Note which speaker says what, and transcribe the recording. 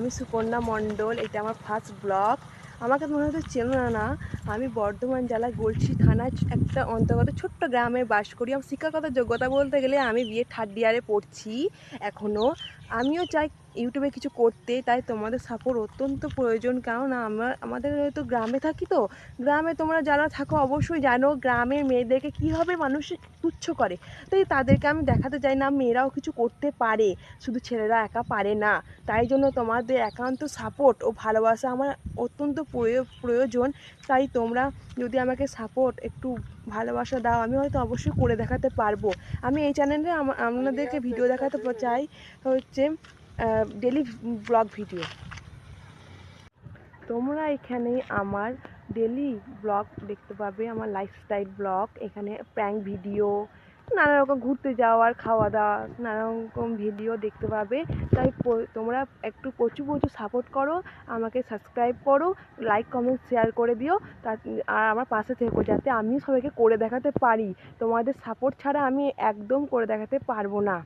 Speaker 1: আমি সুকন্যা মণ্ডল। এটা আমার ফার্স্ট ব্লগ। আমাকে মনে হয়তো চেনো না। আমি বর্ধমান জেলার গলসি থানায় একটা অন্তর্গত ছোট্ট গ্রামে বাস করি। আমার শিক্ষাগত যোগ্যতা বলতে গেলে আমি বিএ থার্ড ইয়ারে পড়ছি এখনও। আমিও চাই ইউটিউবে কিছু করতে, তাই তোমাদের সাপোর্ট অত্যন্ত প্রয়োজন। কারণ আমাদের হয়তো গ্রামে থাকি, তো গ্রামে তোমরা যারা থাকো অবশ্যই জানো গ্রামের মেয়েদেরকে কীভাবে মানুষ তুচ্ছ করে। তাই তাদেরকে আমি দেখাতে চাই না মেয়েরাও কিছু করতে পারে, শুধু ছেলেরা একা পারে না। তাই জন্য তোমাদের একান্ত সাপোর্ট ও ভালোবাসা আমার অত্যন্ত প্রয়োজন। তাই তোমরা যদি আমাকে সাপোর্ট একটু ভালোবাসা দাও, আমি হয়তো অবশ্যই করে দেখাতে পারবো। আমি এই চ্যানেলে আপনাদেরকে ভিডিও দেখাতে চাই হচ্ছে ডেলি ব্লগ ভিডিও। তোমরা এখানে আমার ডেলি ব্লগ দেখতে পাবে, আমার লাইফস্টাইল ব্লগ। এখানে প্র্যাঙ্ক ভিডিও, নানা রকম ঘুরতে যাওয়ার, খাওয়া দাওয়া, নানা রকম ভিডিও দেখতে পাবে। তাই তোমরা একটু প্রচুর সাপোর্ট করো, আমাকে সাবস্ক্রাইব করো, লাইক কমেন্ট শেয়ার করে দিও। আর আমার পাশে থেকো যাতে আমি সবাইকে করে দেখাতে পারি। তোমাদের সাপোর্ট ছাড়া আমি একদম করে দেখাতে পারবো না।